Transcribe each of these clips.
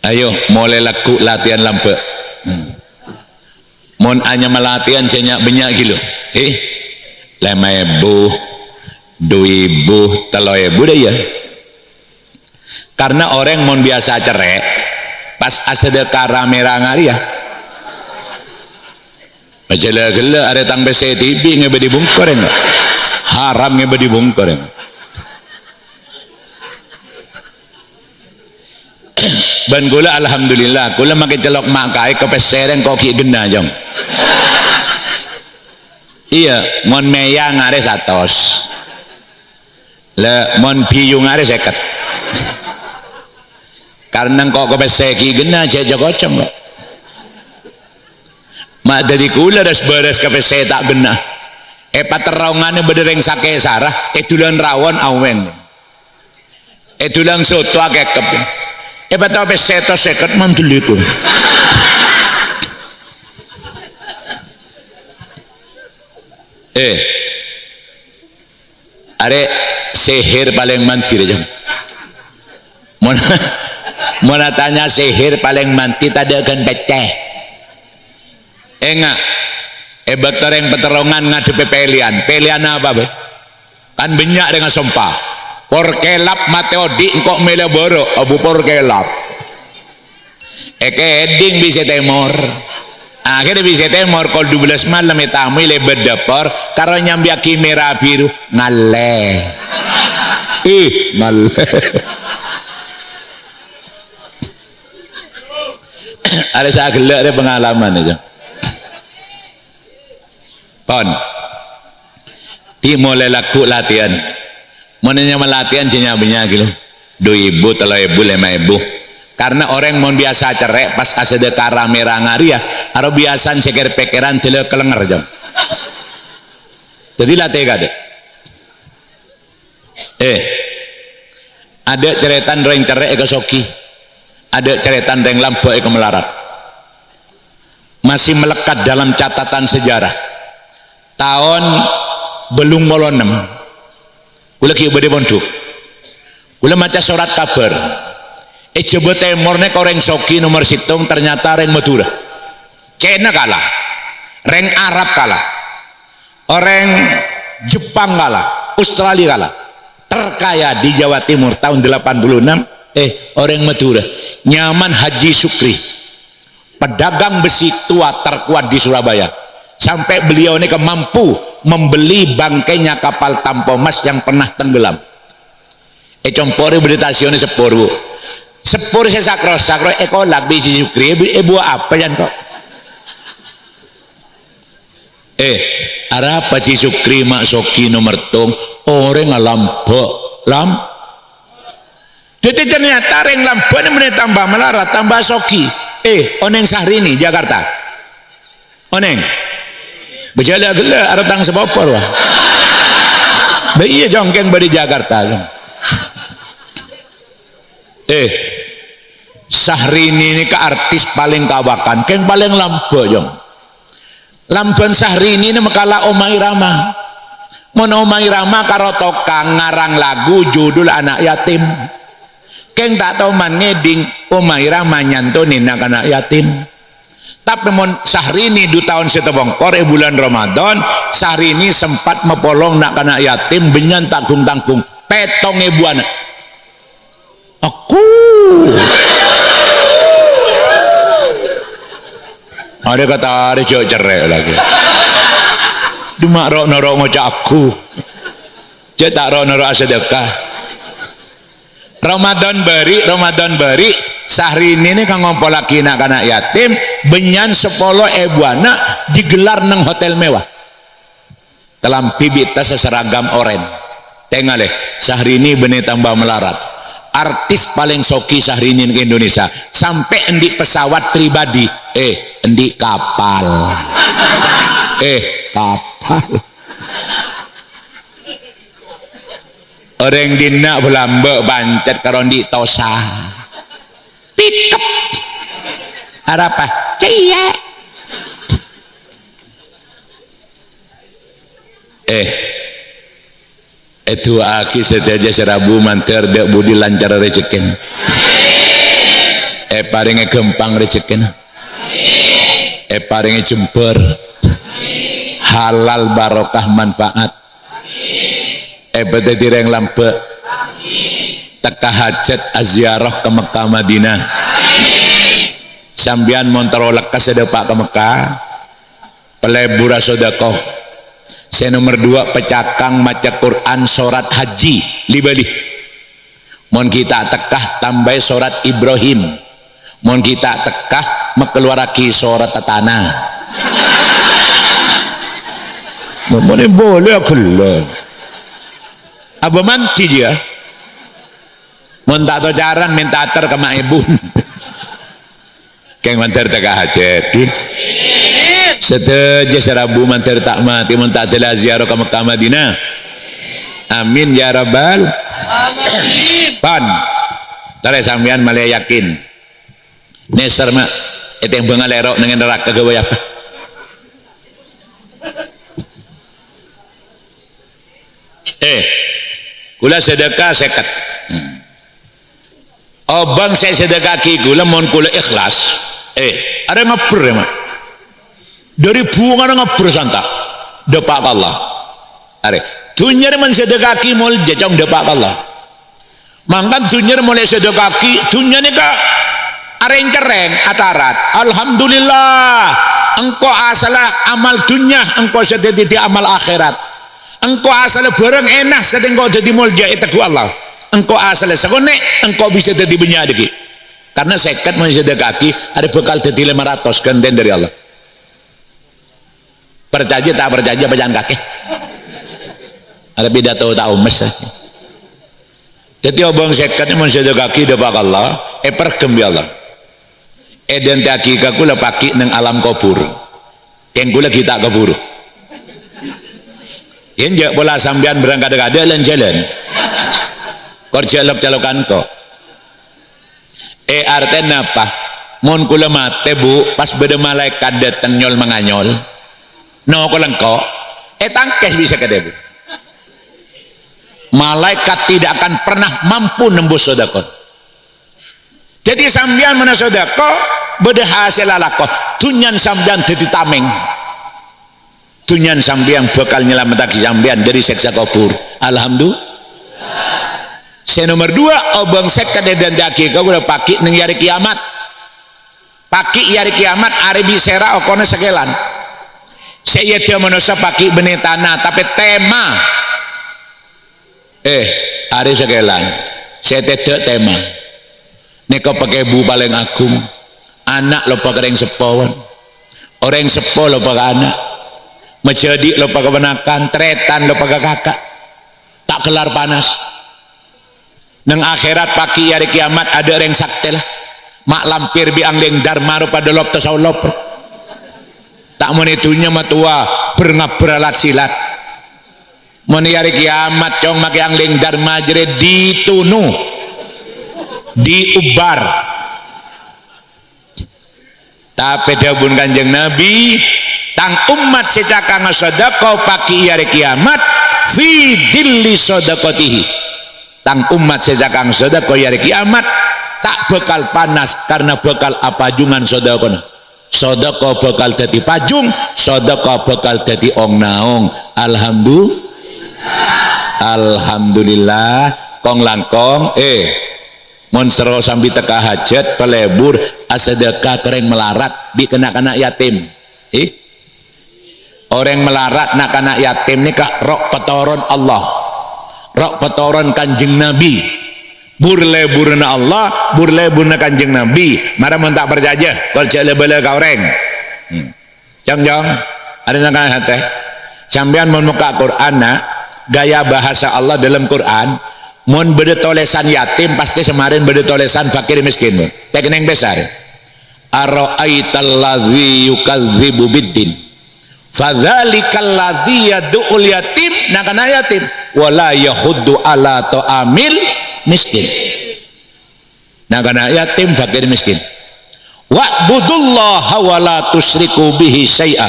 Ayo mulai laku latihan lampe. Mon hanya melatihan cenyak banyak kilo. Lima ibu, 2.000, 3.000 dah ya. Karena orang mon biasa cerai, pas sedekah rame-rame hari ya. Macam-macam ada tang BCTV ngebedi bungkur enggak? Haram ngebedi bungkur enggak? Ban gula alhamdulillah, gula makin celok makai ke peseren koki gena jong. Iya, mon meyang ada 100. Le mon piyung ada 50. Karena kok ke peseki gena ceja kocong kok. Mak dari kula das beres ke pese tak gena. Paterongannya bedereng sake sarah, dulan rawon awen. Dulan soto akekep. Patau peseto seket mantuliku. Are sihir paling mantir aja. Mau tanya sihir paling mantir tadi akan pecah. Enggak. Betor yang peterongan ngadepi pelian apa be? Kan banyak dengan sumpah. Porkelap mateodi engkok mele boro abu porkelap. Eding bisa temor. Akhirnya bisa temor kol 12 malam tamu le bedepor karo nyambia kamera biru ngale. Ngale. Ada saya gelak ada pengalaman aja. Pon. Di mulai laku latihan. Monenya melatihan jenya gitu 2.000, 3.000, 5.000. Karena orang mau biasa cerai pas sedekah rame-rame ya harus biasa seker pekeran tele kelenger jam. Jadi latih kade. Ada ceretan reng cerai ke soki, ada ceretan reng lampu ke melarat. Masih melekat dalam catatan sejarah. Tahun belum molon 6. Ula kieu bade pondok. Ula maca surat kabar. Coba temorne koreng soki nomor situng ternyata reng Madura. Cina kalah. Reng Arab kalah. Orang Jepang kalah. Australia kalah. Terkaya di Jawa Timur tahun 86 orang Madura. Nyaman Haji Sukri. Pedagang besi tua terkuat di Surabaya. Sampai beliau ini mampu membeli bangkainya kapal Tampomas yang pernah tenggelam. Compori beritasionnya sepur saya sakro ekolak bisi Sukri ibu apa yang kok arah Haji Sukri mak soki nomor tong orang ngalampok jadi ternyata orang lampu ini tambah melarat tambah soki oneng Sahrini Jakarta oneng berjalan gila ada tang sebopor wah iya jongkeng badi Jakarta Sahrini ini ke artis paling kawakan keng paling lampu jong lampuan Sahrini ini mekala Omai Rama mon Omai Rama karo tokang ngarang lagu judul anak yatim keng tak tau man ngeding Omai Rama nyantonin anak yatim. Tapi mon Sahrini di tahun setebongkor bulan Ramadan Sahrini sempat mepolong nak anak yatim benyan tanggung petong ibu anak aku ada kata ada cok cerai lagi cuma rok ngocak aku cetak rok sedekah Ramadan bari Sahrini ini kan ngompol lagi nak anak yatim benyan 10 ibu anak digelar neng hotel mewah dalam bibita seseragam oren tengah leh Sahrini benih tambah melarat artis paling soki Sahrini ke Indonesia sampai endi pesawat pribadi endi kapal kapal orang dina belambek bancet karondi tosa pikep ada apa cia itu aki setiaja serabu manter dek budi lancar rezekin paringe gempang rezekina, paringe jember, halal barokah manfaat, bete direng lampe, teka hajat aziarah ke Mekah Madinah, sambian montorolek kesedepak ke Mekah, pelebura sodakoh. Saya nomor 2 pecakang maca Quran surat haji libali. Mon kita tekah tambah surat Ibrahim. Mon kita tekah mekeluaraki surat tanah. Mana boleh aku lah. Abu manti dia. Mon tak tahu jaran minta atar ke mak ibu. Keng mantar tekah hajat. Seteja serabu mantar tak mati mentak telah ziarah ke Mekah Madinah. Amin ya rabbal alamin. Pan dari sampean malah yakin neser mak itu yang bengal lerok dengan neraka gawe apa kula sedekah seket obang saya sedekah ki kula mohon kula ikhlas ada ngapur ya mak dari bunga ngapur santa depak Allah are dunyar man sedekaki mul jajang depak Allah mangkan dunyar mulai sedekaki dunya ni ka areng kereng atarat alhamdulillah engkau asalah amal dunya engkau sededi di amal akhirat engkau asalah barang enak sedang engkau jadi mulja itu Allah engkau asalah sekone engkau bisa jadi benyadiki karena seket man sedekaki ada bekal jadi 500 ganden dari Allah. Percaya tak percaya bacaan kaki ada beda tahu mes jadi obong sekat ini manusia kaki depak Allah pergem ya Allah dan taki kula paki neng alam kubur yang kula kita kubur yang jak bola sambian berangkat ada jalan kerja lok calokan kok artinya apa mon kula mate bu pas beda malaikat datang nyol menganyol no kolengko tangkes bisa kedep malaikat tidak akan pernah mampu nembus sedekah jadi sambian mana sedekah beda hasil alako tunyan sambian jadi tameng tunyan sambian bakal nyelamatkan sambian dari seksa kubur alhamdulillah. Saya nomor 2 obang seket dan daki kau udah paki neng yari kiamat paki yari kiamat ari bisera okone sekelan saya dia manusia pakai benih tanah tapi tema hari sekelan saya tidak tema ini kau pakai bu paling agung anak lo pakai orang sepawan orang sepo lo pakai anak menjadi lo pakai penakan tretan lo pakai kakak tak kelar panas neng akhirat pakai hari kiamat ada orang sakti lah mak lampir biang leng dharma pada lop tasau lop tak menitunya matua beralat silat meni hari kiamat cong make angling dharma jere ditunu diubar tapi dabun kanjeng Nabi tang umat secaka ngasedekah paki hari kiamat fi dilli sadaqatihi tang umat secaka ngasedekah hari kiamat tak bekal panas karena bekal apa jungan sedekah sedekah bakal dadi pajung sedekah bakal dadi ong naong alhamdulillah kong langkong monstro sambil teka hajat pelebur asedekah kereng melarat bi kena yatim orang melarat nak anak yatim ni kah rok petoron Allah rok petoron kanjeng Nabi burle-burna Allah burle-burna kanjeng Nabi marah tak berjajah kerja lebele kau reng jong ada nak hati sampean mon muka Quran gaya bahasa Allah dalam Quran mon beda tolesan yatim pasti semarin beda tolesan fakir miskin tekneng besar ara'aital ladzi yukadzibu biddin fadzalikal ladzi yad'ul yatim nakana yatim wala yahuddu ala ta'amil miskin nakana yatim fakir miskin wa'budullaha wa la tusyriku bihi syai'a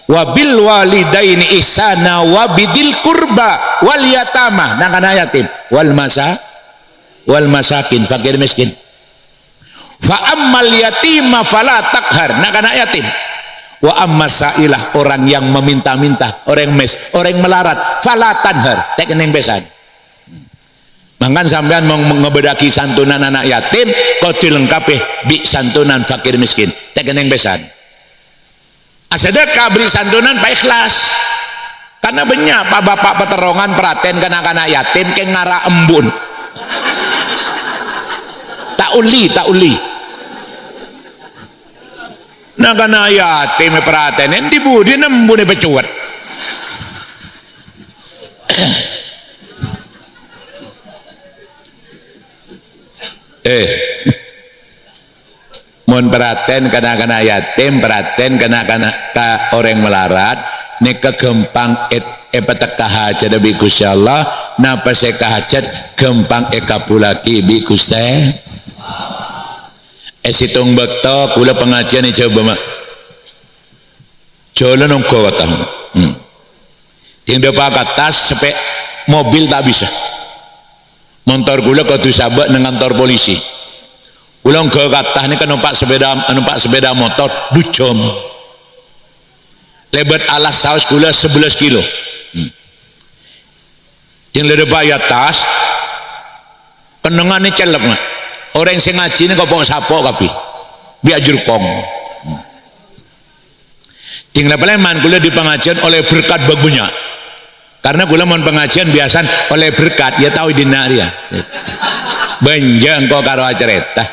wa bil walidaini ihsana wa bidil qurba wal yatama nakana yatim wal masakin fakir miskin Fa ammal yatima fala takhar, nak anak yatim. Wa ammas sailah, orang yang meminta-minta, orang mes, orang melarat, fala tanhar, tek neng besan. Mangkan sampean mau ngebedaki santunan anak yatim, kau dilengkapi bi santunan fakir miskin, tek neng besan. Asedekah beri santunan pak ikhlas. Karena banyak pak bapak peterongan perhatian kanak-kanak yatim ke ngara embun. Tak uli. Nah kanak yatim perhatian di budi embun pecuat. Mohon perhatian kanak-kanak yatim, perhatian kanak-kanak orang melarat. Nika gempang petek hajat bi Gusti Allah, napa se hajat gempang kapulaki bi Gusti. Situng bekto kula pengajian ni coba mak. Jalan nongko katang. Tinggal pak atas sampai mobil tak bisa. Motor kula kudu sabak nang kantor polisi. Kula ke katah ni kan numpak sepeda motor 2 jam. Lebat alas saus kula 11 kilo. Yang lebat bayar tas kenangan ni celep mak. Orang yang ngaji ni kau pong sapo kapi biajur kong. Tinggal peleman kula di pengajian oleh berkat bagunya. Karena kula mon pengajian biasan oleh berkat ya tahu dina dia. Benjang kau karo acerita.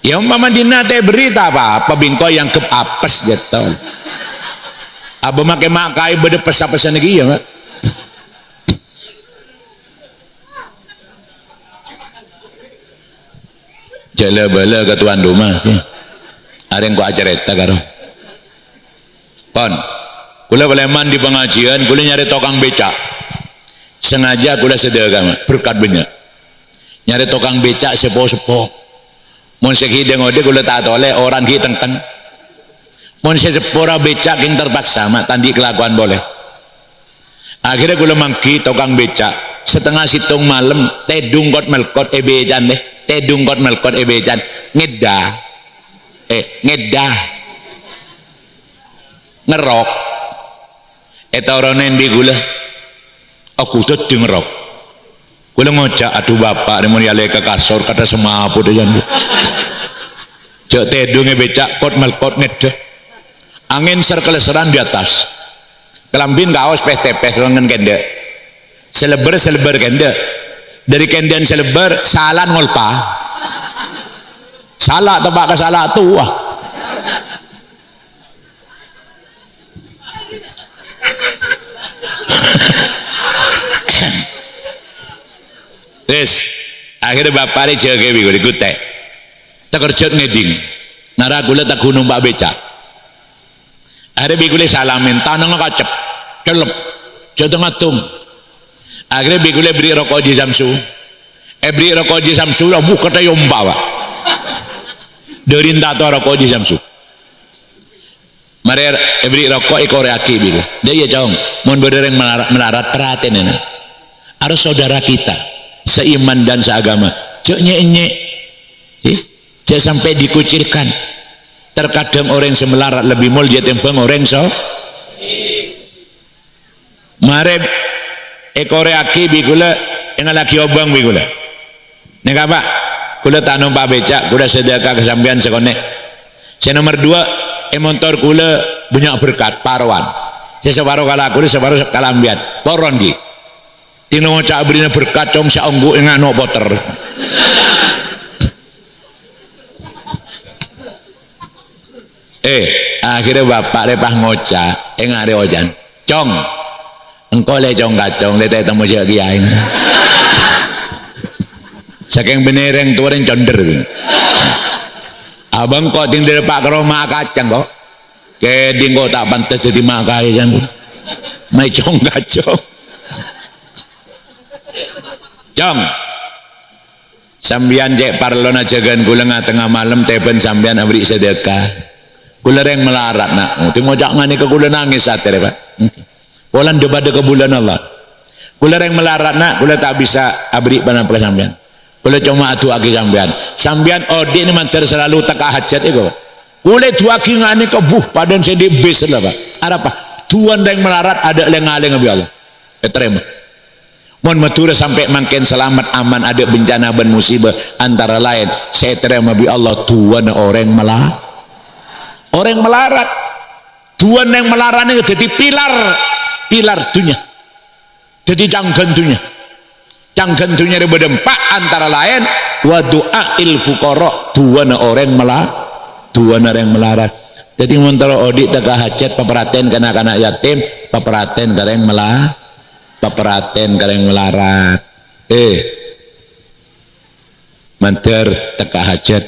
Ya umpama dina teh berita apa bingko yang ke apes gitu. Aba make makai bede pesa-pesan lagi ya mak. Jala bala ke tuan rumah. Areng kok acerita karo. Pon. Kula baleman di pengajian, kula nyari tukang becak. Sengaja kula sedekah mak, berkat banyak. Nyari tukang becak sepo-sepo. Mun sekideng ode kula tak toleh orang ki tengken. Mun sepora becak yang terpaksa mak tandi kelakuan boleh. Akhirnya kula mangki tukang becak setengah situng malam tedung kot melkot ebejan deh. Tedung kot melkot ebejan ngedah. Ngedah. Ngerok. Eta oronen di kula. Aku tuh ngerok. Kula ngocak aduh bapak ni mun yale ke kasur kata semapu deh jangan. Cek tedunge becak kot melkot ngedah. Angin serkeleseran di atas. Kelambin kaos peh-tepeh lengan kende. Seleber kende. Dari kendian seleber salah ngolpa. Salah tebak ke salah tua. Terus akhirnya bapak ini jaga biku dikutek terkerjut ngeding nara gula tak gunung pak becak akhirnya biku salamin tanah ngakacep celep jatuh ngatung akhirnya biku beri rokok di samsu beri rokok di samsu lah buka kata yomba pak dari tato rokok di samsu mari beri rokok ikor aki biku dia ya jauh mohon berdereng melarat perhatian ini harus saudara kita seiman dan seagama cek nyek cek sampai dikucilkan. Terkadang orang semelarat lebih mulia timbang orang so mare ekore aki bikula yang lagi obang bikula nek apa kula tak numpak becak kula sedekah kesampean sekonek saya nomor 2 motor kula banyak berkat paruan saya separuh kala kula separuh kalambian poron ki tino ngocak berina berkat cong saunggu ngano poter akhirnya bapak repah ngocak ngare ojan cong engkau le cong kacong le temu si kiai saking benereng tuaren conder abang kok tinggal pak keroma kacang kok keding kok tak pantas jadi makai kan mai cong kacong cong sambian cek parlona jagan kula tengah malam teben sambian abri sedekah kula reng melarat nak ngocak ngani ke kula nangis satir pak walan debat ke bulan Allah kula reng melarat nak kula tak bisa abri panapka sambian Kula cuma adu lagi sampean odi ini mantar selalu teka hajat itu kula duagi ngane kebuh padan saya di bis lah Pak ada apa tuan yang melarat ada lengaleng abi Allah terima mohon matur sampai makin selamat aman ada bencana dan musibah antara lain saya terima abi Allah tuan orang melarat tuan yang melarat ini jadi pilar dunia jadi janggan dunia berdempak antara lain wa du'ail fuqara duana orang melarat jadi montoro odi teka hajat papraten kanak-kanak yatim papraten kareng melarat manter teka hajat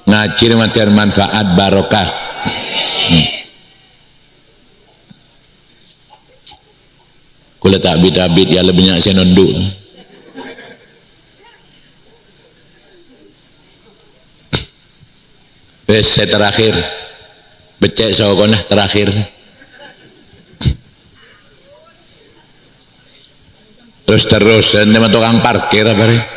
ngajir manter manfaat barokah kula tak bid ya lebih banyak saya nunduk saya terakhir becek sokonah terakhir terus teman tukang parkir apa nih